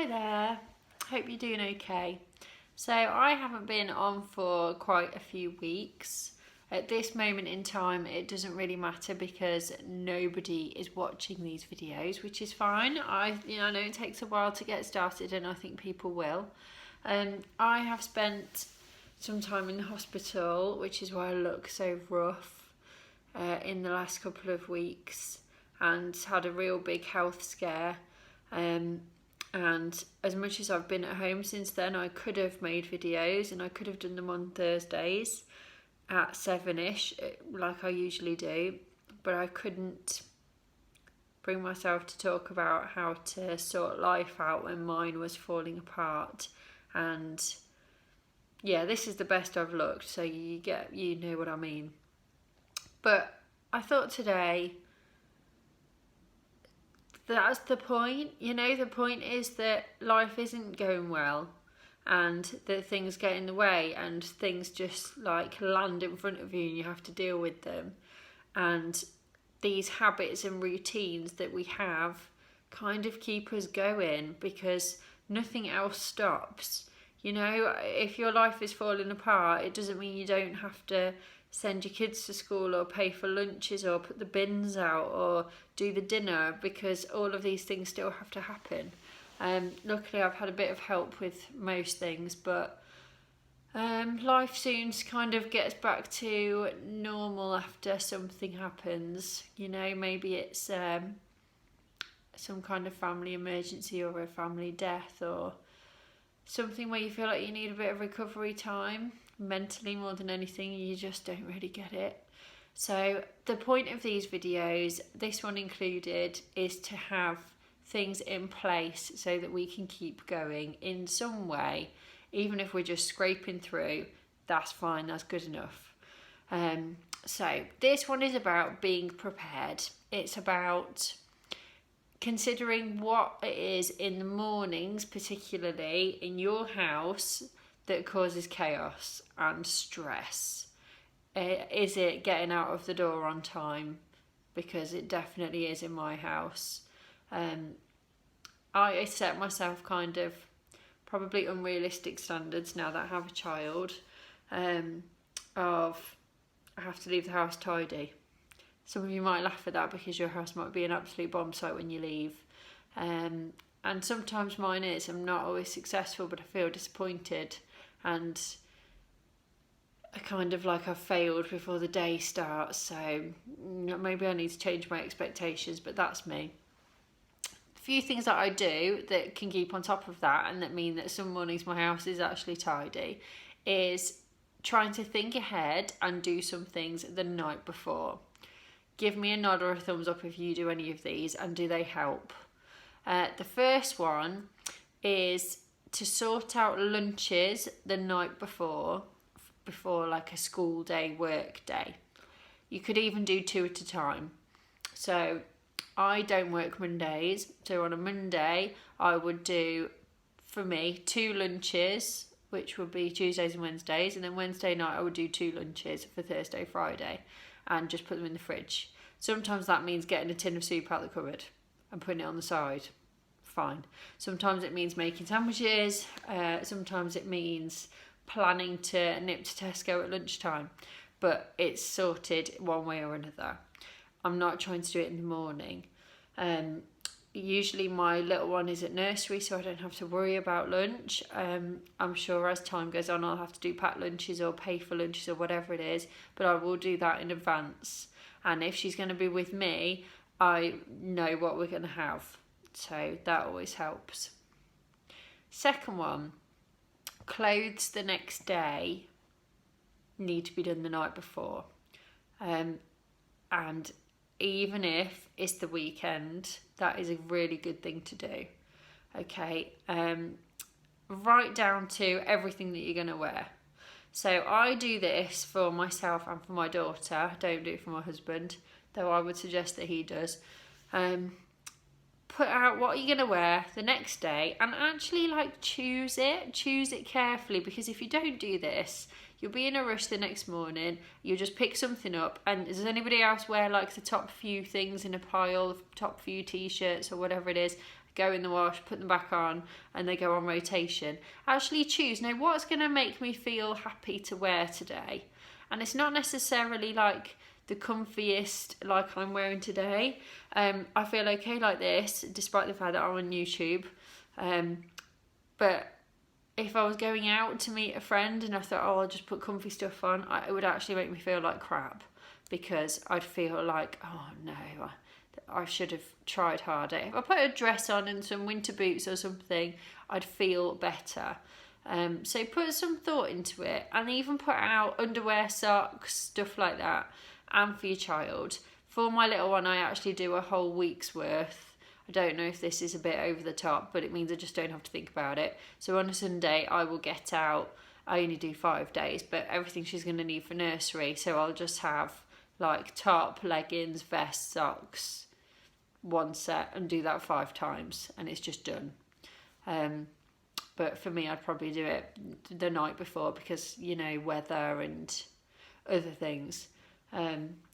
Hi there, hope you're doing okay. So I haven't been on for quite a few weeks. At this moment in time it doesn't really matter because nobody is watching these videos, which is fine. I know it takes a while to get started and I think people will. I have spent some time in the hospital, which is why I look so rough in the last couple of weeks, and had a real big health scare. And as much as I've been at home since then, I could have made videos and I could have done them on Thursdays at 7ish like I usually do, but I couldn't bring myself to talk about how to sort life out when mine was falling apart. And yeah, this is the best I've looked, so you know what I mean. But I thought today, that's the point. The point is that life isn't going well and that things get in the way and things just like land in front of you and you have to deal with them. And these habits and routines that we have kind of keep us going because nothing else stops. If your life is falling apart, it doesn't mean you don't have to send your kids to school or pay for lunches or put the bins out or do the dinner, because all of these things still have to happen. Luckily I've had a bit of help with most things, but life soon kind of gets back to normal after something happens. Maybe it's some kind of family emergency or a family death or something where you feel like you need a bit of recovery time. Mentally, more than anything, you just don't really get it. So the point of these videos, this one included, is to have things in place so that we can keep going in some way. Even if we're just scraping through, that's fine, that's good enough. So this one is about being prepared. It's about considering what it is in the mornings, particularly in your house, that causes chaos and stress. Is it getting out of the door on time? Because it definitely is in my house. I set myself kind of probably unrealistic standards now that I have a child, of I have to leave the house tidy. Some of you might laugh at that because your house might be an absolute bomb site when you leave. And sometimes mine is. I'm not always successful, but I feel disappointed. And I kind of like I've failed before the day starts, so maybe I need to change my expectations, but that's me. A few things that I do that can keep on top of that and that mean that some mornings my house is actually tidy is trying to think ahead and do some things the night before. Give me a nod or a thumbs up if you do any of these, and do they help? The first one is to sort out lunches the night before like a school day, work day. You could even do 2 at a time. So I don't work Mondays, so on a Monday I would do, for me, 2 lunches, which would be Tuesdays and Wednesdays, and then Wednesday night I would do 2 lunches for Thursday, Friday, and just put them in the fridge. Sometimes that means getting a tin of soup out the cupboard and putting it on the side. Fine. Sometimes it means making sandwiches. Sometimes it means planning to nip to Tesco at lunchtime. But it's sorted one way or another. I'm not trying to do it in the morning. Usually my little one is at nursery, so I don't have to worry about lunch. I'm sure as time goes on I'll have to do packed lunches or pay for lunches or whatever it is, but I will do that in advance. And if she's going to be with me, I know what we're going to have. So that always helps. Second one, clothes the next day need to be done the night before. And even if it's the weekend, that is a really good thing to do. Okay, right down to everything that you're going to wear. So I do this for myself and for my daughter. I don't do it for my husband, though I would suggest that he does. Put out what you're going to wear the next day and actually choose it carefully, because if you don't do this, you'll be in a rush the next morning. You'll just pick something up, and does anybody else wear the top few things in a pile, the top few t-shirts or whatever it is? go in the wash, put them back on, and they go on rotation. Actually choose, now what's going to make me feel happy to wear today? And it's not necessarily like the comfiest like I'm wearing today. I feel okay like this, despite the fact that I'm on YouTube. But if I was going out to meet a friend and I thought, oh, I'll just put comfy stuff on, it would actually make me feel like crap, because I'd feel like, oh no, I should have tried harder. If I put a dress on and some winter boots or something, I'd feel better. So put some thought into it, and even put out underwear, socks, stuff like that, and for your child. For my little one, I actually do a whole week's worth. I don't know if this is a bit over the top, but it means I just don't have to think about it. So on a Sunday, I will get out. I only do 5 days, but everything she's going to need for nursery. So I'll just have like top, leggings, vest, socks, one set, and do that 5 times, and it's just done. But for me, I'd probably do it the night before because, you know, weather and other things.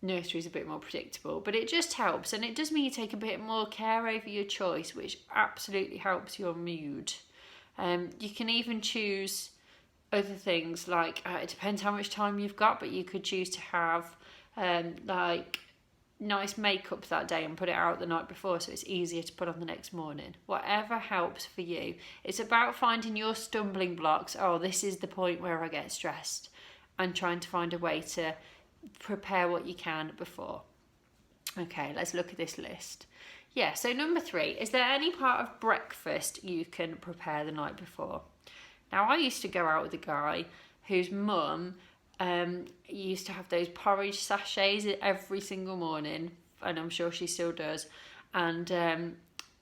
Nursery is a bit more predictable, but it just helps, and it does mean you take a bit more care over your choice, which absolutely helps your mood. You can even choose other things like, it depends how much time you've got, but you could choose to have like nice makeup that day and put it out the night before, so it's easier to put on the next morning. Whatever helps for you. It's about finding your stumbling blocks. Oh, this is the point where I get stressed, and trying to find a way to prepare what you can before. Okay, let's look at this list. Yeah, so number 3, is there any part of breakfast you can prepare the night before? Now, I used to go out with a guy whose mum used to have those porridge sachets every single morning, and I'm sure she still does, and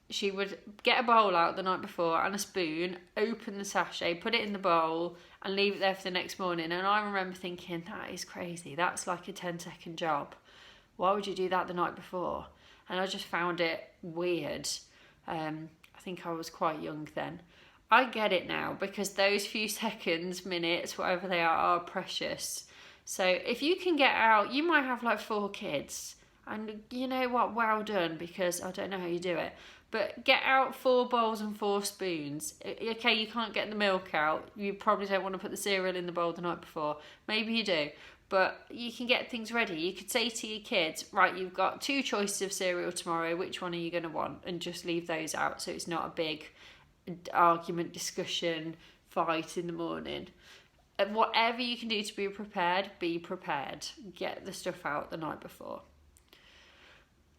she would get a bowl out the night before and a spoon, open the sachet, put it in the bowl, and leave it there for the next morning. And I remember thinking, that is crazy. That's like a 10-second job. Why would you do that the night before? And I just found it weird. I think I was quite young then. I get it now, because those few seconds, minutes, whatever they are precious. So if you can get out, you might have like 4 kids. And you know what? Well done, because I don't know how you do it. But get out 4 bowls and 4 spoons. Okay, you can't get the milk out. You probably don't want to put the cereal in the bowl the night before. Maybe you do. But you can get things ready. You could say to your kids, right, you've got 2 choices of cereal tomorrow. Which one are you going to want? And just leave those out, so it's not a big argument, discussion, fight in the morning. And whatever you can do to be prepared, be prepared. Get the stuff out the night before.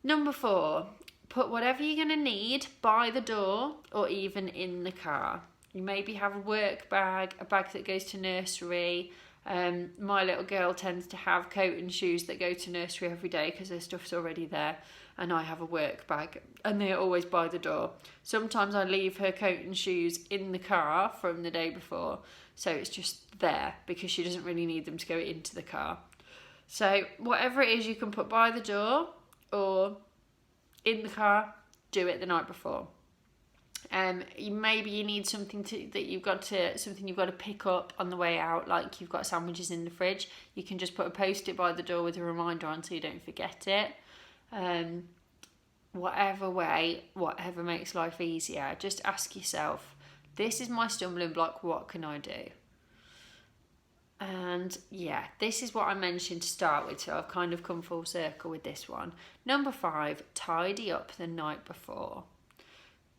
Number 4, put whatever you're going to need by the door or even in the car. You maybe have a work bag, a bag that goes to nursery. My little girl tends to have coat and shoes that go to nursery every day because her stuff's already there, and I have a work bag, and they're always by the door. Sometimes I leave her coat and shoes in the car from the day before, so it's just there because she doesn't really need them to go into the car. So whatever it is you can put by the door or in the car, do it the night before. Maybe you need something you've got to pick up on the way out, like you've got sandwiches in the fridge. You can just put a post-it by the door with a reminder on so you don't forget it. Whatever makes life easier, just ask yourself, this is my stumbling block, what can I do? And yeah, this is what I mentioned to start with, so I've kind of come full circle with this one. Number 5, tidy up the night before.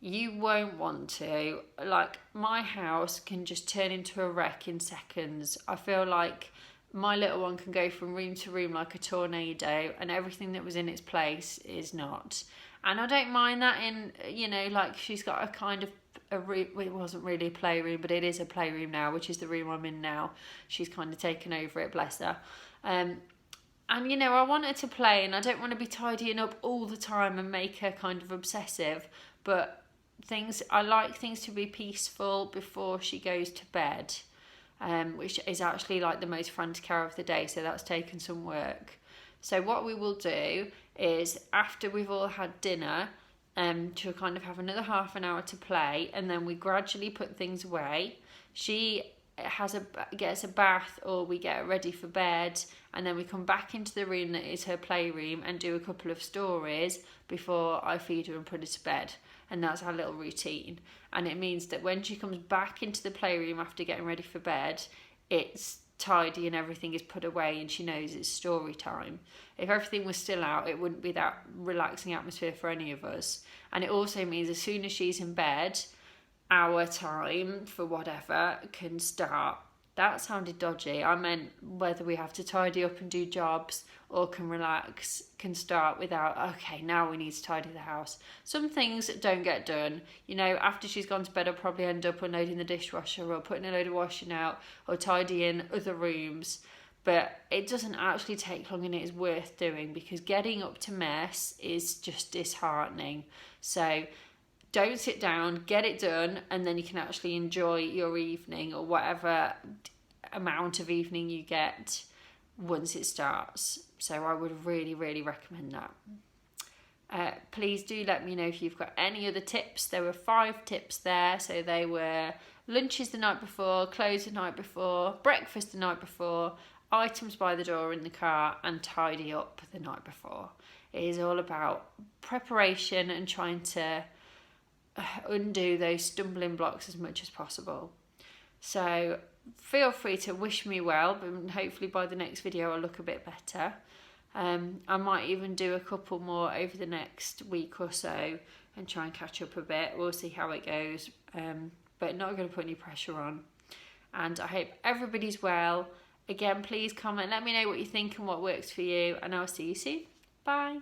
You won't want to. Like, my house can just turn into a wreck in seconds. I feel like my little one can go from room to room like a tornado, and everything that was in its place is not. And I don't mind that in, you know, like she's got a kind of a room, it wasn't really a playroom, but it is a playroom now, which is the room I'm in now. She's kind of taken over it, bless her. And, you know, I want her to play, and I don't want to be tidying up all the time and make her kind of obsessive. But I like things to be peaceful before she goes to bed, which is actually like the most frantic hour of the day, so that's taken some work. So what we will do is, after we've all had dinner, she'll kind of have another half an hour to play, and then we gradually put things away. She gets a bath, or we get her ready for bed, and then we come back into the room that is her playroom and do a couple of stories before I feed her and put her to bed. and that's our little routine. And it means that when she comes back into the playroom after getting ready for bed, it's tidy and everything is put away and she knows it's story time. If everything was still out, it wouldn't be that relaxing atmosphere for any of us. And it also means as soon as she's in bed, our time for whatever can start. That sounded dodgy. I meant whether we have to tidy up and do jobs or can relax, can start without, okay, now we need to tidy the house. Some things don't get done. You know, after she's gone to bed, I'll probably end up unloading the dishwasher or putting a load of washing out or tidying other rooms. But it doesn't actually take long and it is worth doing, because getting up to mess is just disheartening. So don't sit down, get it done, and then you can actually enjoy your evening or whatever amount of evening you get once it starts. So I would really, really recommend that. Please do let me know if you've got any other tips. There were 5 tips there. So they were lunches the night before, clothes the night before, breakfast the night before, items by the door in the car, and tidy up the night before. It is all about preparation and trying to undo those stumbling blocks as much as possible. So feel free to wish me well, but hopefully by the next video I'll look a bit better. I might even do a couple more over the next week or so and try and catch up a bit. We'll see how it goes, but not going to put any pressure on. And I hope everybody's well. Again, please comment, let me know what you think and what works for you, and I'll see you soon. Bye.